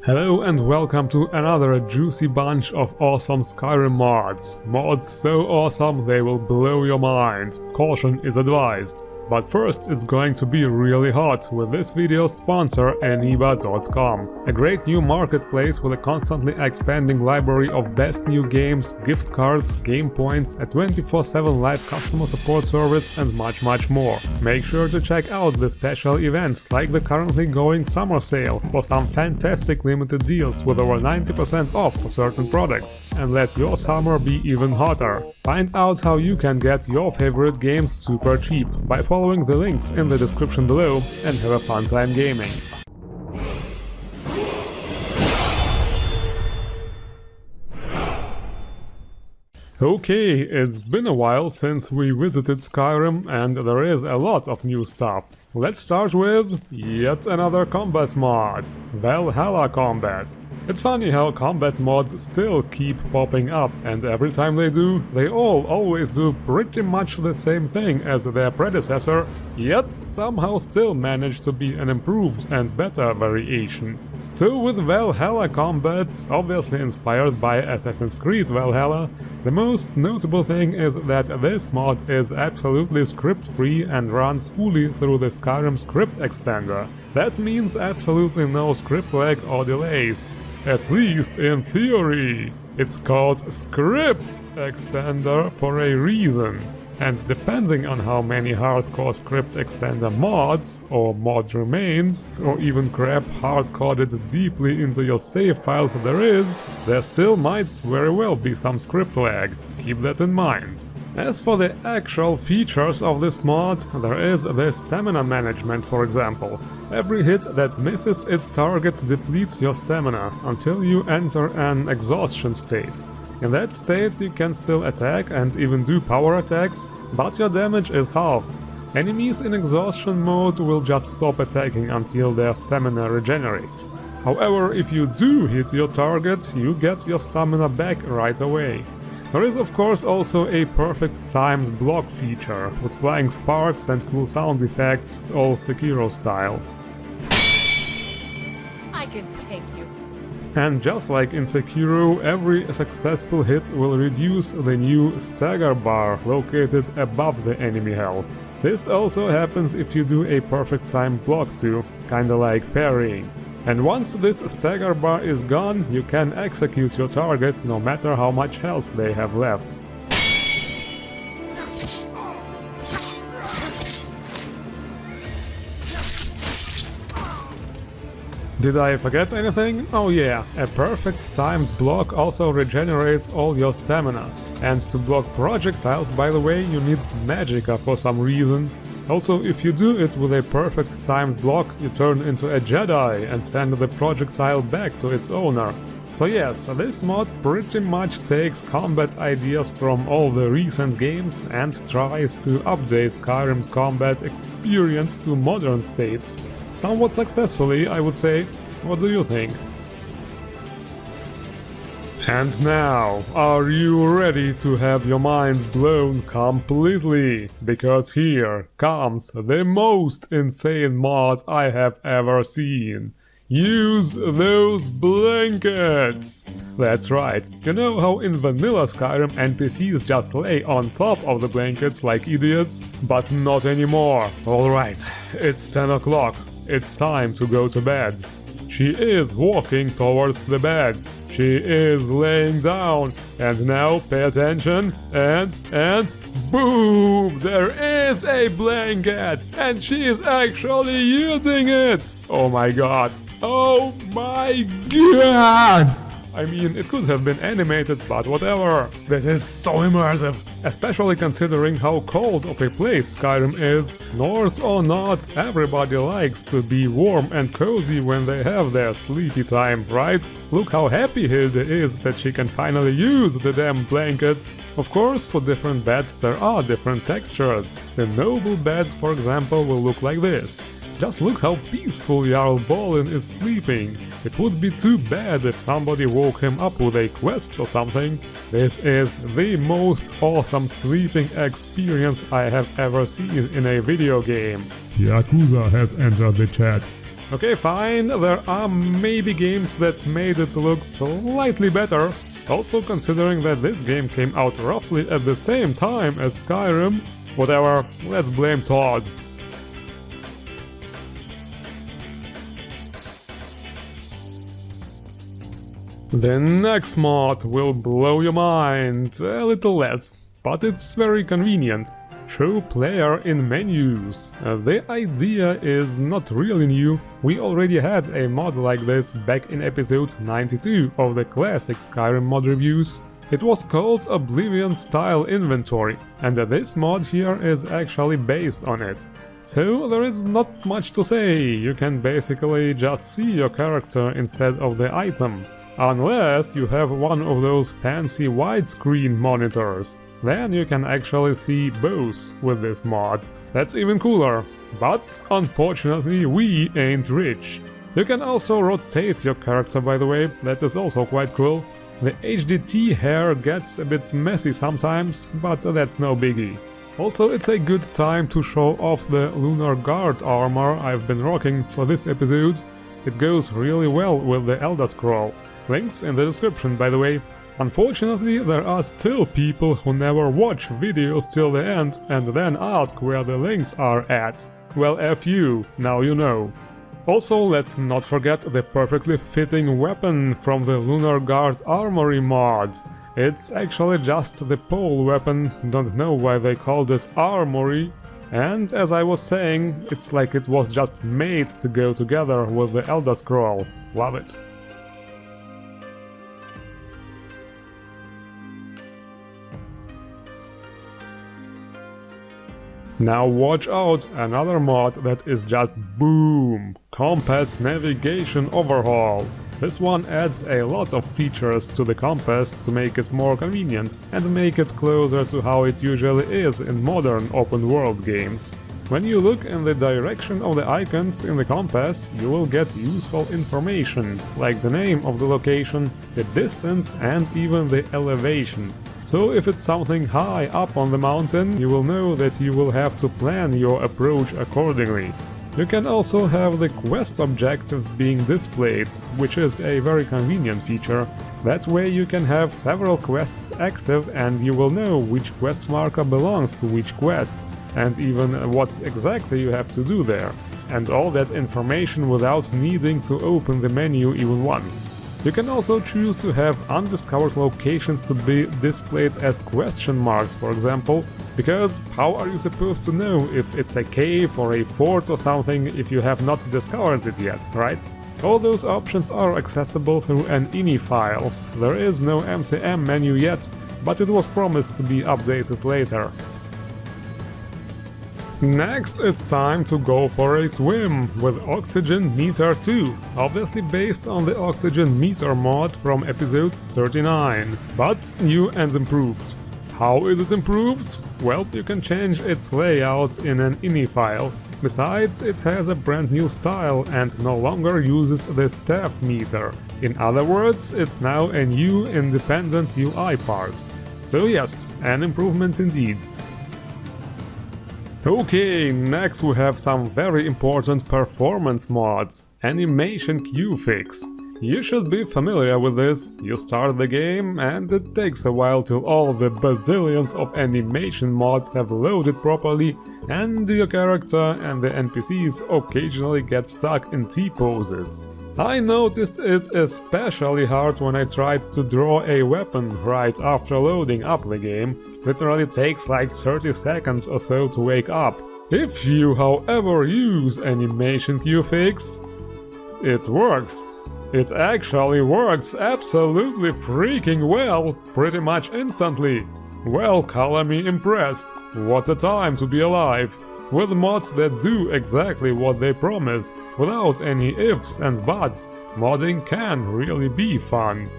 Hello and welcome to another juicy bunch of awesome Skyrim mods. Mods so awesome they will blow your mind. Caution is advised. But first it's going to be really hot with this video's sponsor Eniba.com, a great new marketplace with a constantly expanding library of best new games, gift cards, game points, a 24/7 live customer support service and much more. Make sure to check out the special events like the currently going summer sale for some fantastic limited deals with over 90% off for certain products, and let your summer be even hotter. Find out how you can get your favorite games super cheap by following the links in the description below, and have a fun time gaming. Okay, it's been a while since we visited Skyrim and there is a lot of new stuff. Let's start with yet another combat mod, Valhalla Combat. It's funny how combat mods still keep popping up, and every time they do, they always do pretty much the same thing as their predecessor, yet somehow still manage to be an improved and better variation. So with Valhalla Combat, obviously inspired by Assassin's Creed Valhalla, the most notable thing is that this mod is absolutely script-free and runs fully through the Skyrim script extender. That means absolutely no script lag or delays. At least in theory. It's called Script Extender for a reason. And depending on how many hardcore script extender mods, or mod remains, or even crap hard-coded deeply into your save files there still might very well be some script lag. Keep that in mind. As for the actual features of this mod, there is the stamina management, for example. Every hit that misses its target depletes your stamina until you enter an exhaustion state. In that state you can still attack and even do power attacks, but your damage is halved. Enemies in exhaustion mode will just stop attacking until their stamina regenerates. However, if you do hit your target, you get your stamina back right away. There is of course also a perfect times block feature, with flying sparks and cool sound effects, all Sekiro style. I can take you. And just like in Sekiro, every successful hit will reduce the new stagger bar located above the enemy health. This also happens if you do a perfect time block too, kinda like parrying. And once this stagger bar is gone, you can execute your target no matter how much health they have left. Did I forget anything? Oh yeah, a perfect timed block also regenerates all your stamina. And to block projectiles, by the way, you need magicka for some reason. Also, if you do it with a perfect timed block, you turn into a Jedi and send the projectile back to its owner. So yes, this mod pretty much takes combat ideas from all the recent games and tries to update Skyrim's combat experience to modern states. Somewhat successfully, I would say. What do you think? And now, are you ready to have your mind blown completely? Because here comes the most insane mod I have ever seen. Use those blankets! That's right, you know how in vanilla Skyrim NPCs just lay on top of the blankets like idiots? But not anymore. Alright, it's 10 o'clock. It's time to go to bed. She is walking towards the bed. She is laying down. And now pay attention. And boom! There is a blanket! And she is actually using it! Oh my god! Oh my god! I mean, it could have been animated, but whatever. This is so immersive. Especially considering how cold of a place Skyrim is. Norse or not, everybody likes to be warm and cozy when they have their sleepy time, right? Look how happy Hilde is that she can finally use the damn blanket. Of course, for different beds there are different textures. The noble beds, for example, will look like this. Just look how peaceful Jarl Bolin is sleeping. It would be too bad if somebody woke him up with a quest or something. This is the most awesome sleeping experience I have ever seen in a video game. Yakuza has entered the chat. Okay, fine, there are maybe games that made it look slightly better. Also considering that this game came out roughly at the same time as Skyrim. Whatever, let's blame Todd. The next mod will blow your mind a little less, but it's very convenient. Show player in menus. The idea is not really new. We already had a mod like this back in episode 92 of the classic Skyrim mod reviews. It was called Oblivion Style Inventory, and this mod here is actually based on it. So there is not much to say, you can basically just see your character instead of the item. Unless you have one of those fancy widescreen monitors. Then you can actually see both with this mod. That's even cooler. But unfortunately we ain't rich. You can also rotate your character, by the way, that is also quite cool. The HDT hair gets a bit messy sometimes, but that's no biggie. Also, it's a good time to show off the Lunar Guard armor I've been rocking for this episode. It goes really well with the Elder Scroll. Links in the description, by the way. Unfortunately, there are still people who never watch videos till the end and then ask where the links are at. Well, F you, now you know. Also, let's not forget the perfectly fitting weapon from the Lunar Guard Armory mod. It's actually just the pole weapon, don't know why they called it Armory. And as I was saying, it's like it was just made to go together with the Elder Scroll. Love it. Now watch out, another mod that is just boom! Compass Navigation Overhaul. This one adds a lot of features to the compass to make it more convenient and make it closer to how it usually is in modern open world games. When you look in the direction of the icons in the compass, you will get useful information, like the name of the location, the distance and even the elevation. So if it's something high up on the mountain, you will know that you will have to plan your approach accordingly. You can also have the quest objectives being displayed, which is a very convenient feature. That way you can have several quests active and you will know which quest marker belongs to which quest, and even what exactly you have to do there. And all that information without needing to open the menu even once. You can also choose to have undiscovered locations to be displayed as question marks, for example, because how are you supposed to know if it's a cave or a fort or something if you have not discovered it yet, right? All those options are accessible through an INI file. There is no MCM menu yet, but it was promised to be updated later. Next, it's time to go for a swim with Oxygen Meter 2, obviously based on the Oxygen Meter mod from episode 39, but new and improved. How is it improved? Well, you can change its layout in an INI file. Besides, it has a brand new style and no longer uses the staff meter. In other words, it's now a new independent UI part. So yes, an improvement indeed. Okay, next we have some very important performance mods. Animation Queue Fix. You should be familiar with this. You start the game and it takes a while till all the bazillions of animation mods have loaded properly and your character and the NPCs occasionally get stuck in T-poses. I noticed it especially hard when I tried to draw a weapon right after loading up the game. Literally takes like 30 seconds or so to wake up. If you, however, use Animation Queue Fix, it works. It actually works absolutely freaking well, pretty much instantly. Well, color me impressed. What a time to be alive. With mods that do exactly what they promise, without any ifs and buts, modding can really be fun.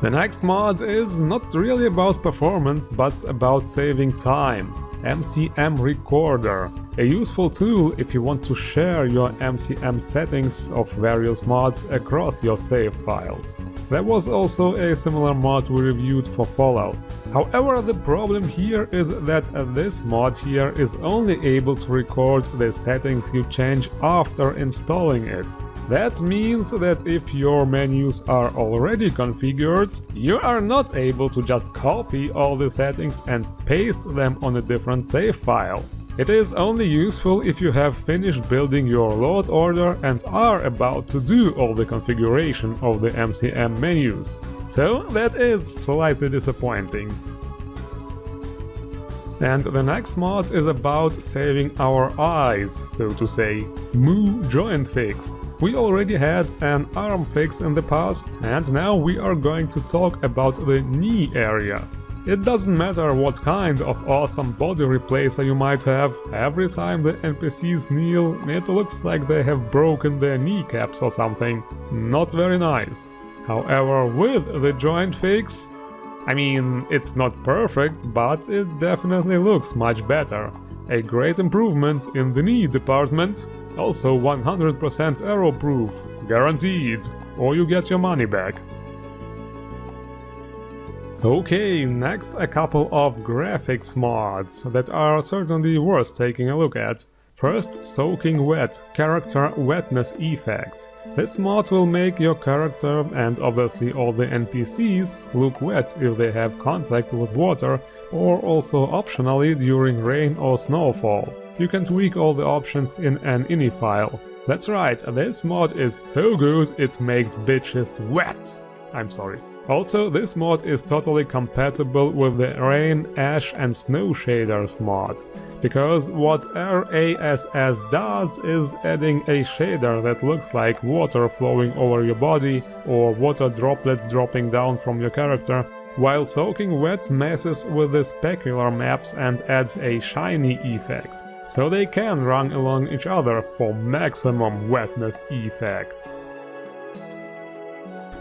The next mod is not really about performance, but about saving time. MCM Recorder. A useful tool if you want to share your MCM settings of various mods across your save files. There was also a similar mod we reviewed for Fallout. However, the problem here is that this mod here is only able to record the settings you change after installing it. That means that if your menus are already configured, you are not able to just copy all the settings and paste them on a different save file. It is only useful if you have finished building your load order and are about to do all the configuration of the MCM menus. So that is slightly disappointing. And the next mod is about saving our eyes, so to say. Moo joint fix. We already had an arm fix in the past, and now we are going to talk about the knee area. It doesn't matter what kind of awesome body replacer you might have, every time the NPCs kneel, it looks like they have broken their kneecaps or something. Not very nice. However, with the joint fix, I mean, it's not perfect, but it definitely looks much better. A great improvement in the knee department. Also 100% error proof, guaranteed, or you get your money back. Okay, next a couple of graphics mods that are certainly worth taking a look at. First, Soaking Wet, character wetness effect. This mod will make your character and obviously all the NPCs look wet if they have contact with water, or also optionally during rain or snowfall. You can tweak all the options in an ini file. That's right, this mod is so good it makes bitches wet. I'm sorry. Also, this mod is totally compatible with the Rain, Ash and Snow Shaders mod, because what RASS does is adding a shader that looks like water flowing over your body or water droplets dropping down from your character, while Soaking Wet messes with the specular maps and adds a shiny effect, so they can run along each other for maximum wetness effect.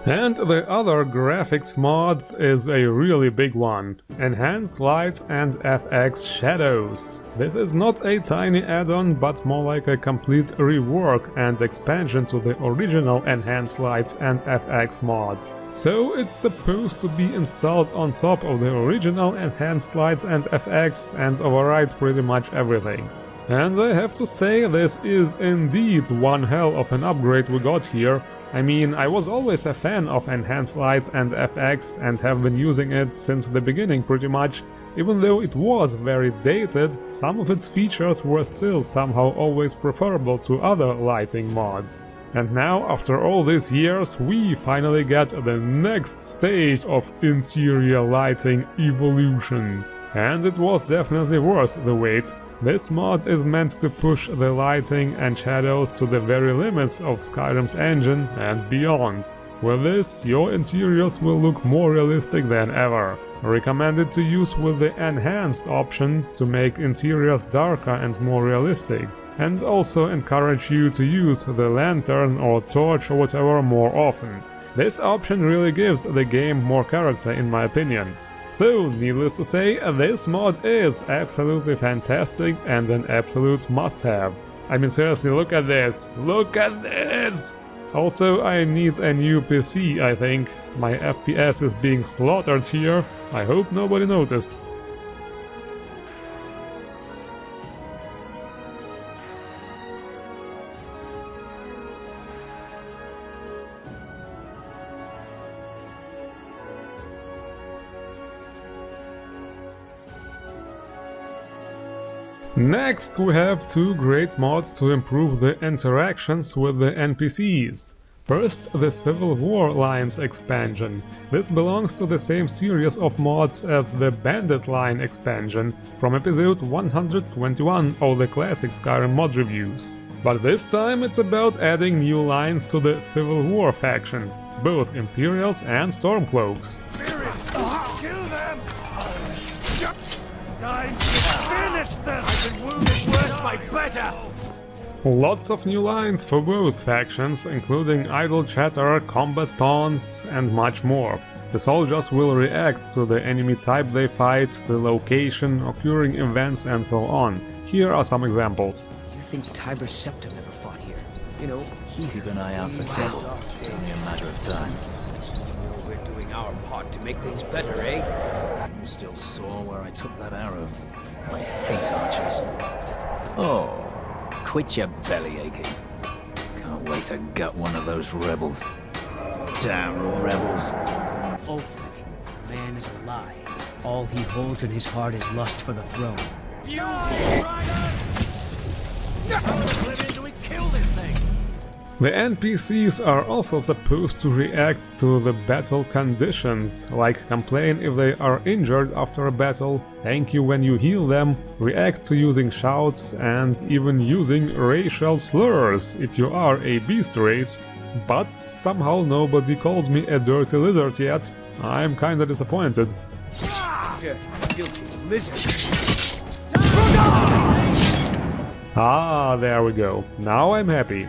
And the other graphics mods is a really big one. Enhanced Lights and FX Shadows. This is not a tiny add-on, but more like a complete rework and expansion to the original Enhanced Lights and FX mod. So it's supposed to be installed on top of the original Enhanced Lights and FX and override pretty much everything. And I have to say, this is indeed one hell of an upgrade we got here. I mean, I was always a fan of Enhanced Lights and FX and have been using it since the beginning pretty much. Even though it was very dated, some of its features were still somehow always preferable to other lighting mods. And now, after all these years, we finally get the next stage of interior lighting evolution. And it was definitely worth the wait. This mod is meant to push the lighting and shadows to the very limits of Skyrim's engine and beyond. With this, your interiors will look more realistic than ever. Recommended to use with the enhanced option to make interiors darker and more realistic. And also encourage you to use the lantern or torch or whatever more often. This option really gives the game more character in my opinion. So, needless to say, this mod is absolutely fantastic and an absolute must-have. I mean, seriously, look at this! Look at this! Also, I need a new PC, I think. My FPS is being slaughtered here. I hope nobody noticed. Next, we have two great mods to improve the interactions with the NPCs. First, the Civil War Lines expansion. This belongs to the same series of mods as the Bandit Line expansion from episode 121 of the classic Skyrim mod reviews. But this time it's about adding new lines to the Civil War factions, both Imperials and Stormcloaks. Kill them! Time to finish this! I've been wounded worse by better! Lots of new lines for both factions, including idle chatter, combat taunts, and much more. The soldiers will react to the enemy type they fight, the location, occurring events, and so on. Here are some examples. You think Tiber Septim ever fought here? You know, Keep an eye out for trouble. It's only a matter of time. just to know we're doing our part to make things better, eh? I'm still sore where I took that arrow. I hate archers. Oh, quit your belly aching. Can't wait to gut one of those rebels. Damn rebels. Ulfric, the man is a lie. All he holds in his heart is lust for the throne. Do we kill this thing? The NPCs are also supposed to react to the battle conditions, like complain if they are injured after a battle, thank you when you heal them, react to using shouts, and even using racial slurs if you are a beast race. But somehow nobody called me a dirty lizard yet. I'm kinda disappointed. Guilty lizard. Ah, there we go. Now I'm happy.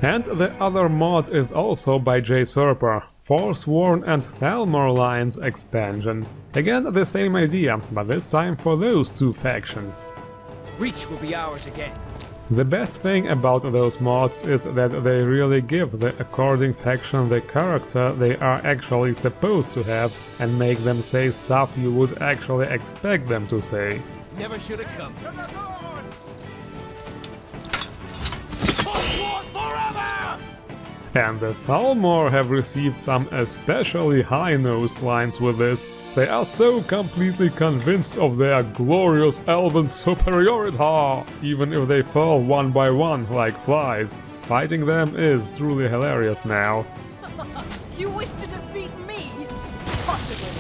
And the other mod is also by J. Serper, Forsworn and Thalmor lines expansion. Again, the same idea, but this time for those two factions. Reach will be ours again. The best thing about those mods is that they really give the according faction the character they are actually supposed to have and make them say stuff you would actually expect them to say. Never should have come. And the Thalmor have received some especially high-nosed lines with this. They are so completely convinced of their glorious elven superiority, even if they fall one by one like flies. Fighting them is truly hilarious now. You wish to defeat me? Possible.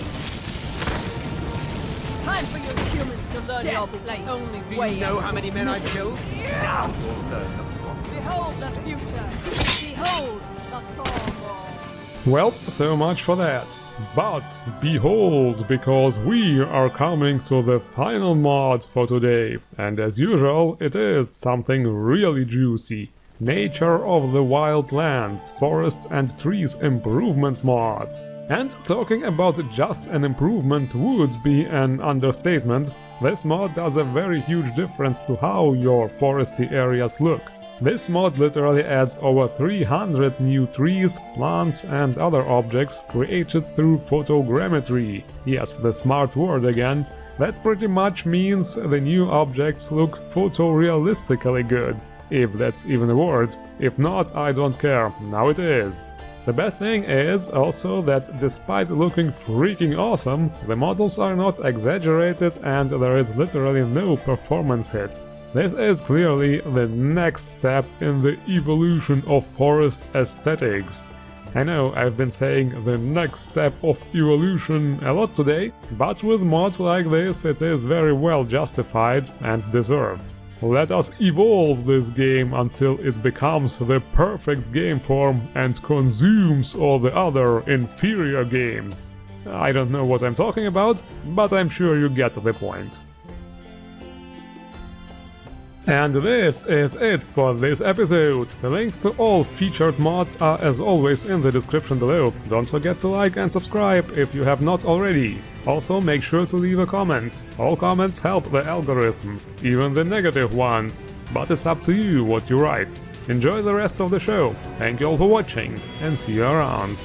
Time for you humans to learn your place. Only Do way you know out how of many men I've misery. killed? Now you'll learn the Behold the future. Behold the Thalmor. Well, so much for that. But behold, because we are coming to the final mod for today, and as usual, it is something really juicy. Nature of the Wildlands, Forests and Trees Improvement mod. And talking about just an improvement would be an understatement. This mod does a very huge difference to how your foresty areas look. This mod literally adds over 300 new trees, plants and other objects created through photogrammetry. Yes, the smart word again. That pretty much means the new objects look photorealistically good. If that's even a word. If not, I don't care. Now it is. The best thing is also that despite looking freaking awesome, the models are not exaggerated and there is literally no performance hit. This is clearly the next step in the evolution of forest aesthetics. I know I've been saying the next step of evolution a lot today, but with mods like this it is very well justified and deserved. Let us evolve this game until it becomes the perfect game form and consumes all the other inferior games. I don't know what I'm talking about, but I'm sure you get the point. And this is it for this episode. The links to all featured mods are as always in the description below. Don't forget to like and subscribe if you have not already. Also make sure to leave a comment. All comments help the algorithm, even the negative ones. But it's up to you what you write. Enjoy the rest of the show. Thank you all for watching and see you around.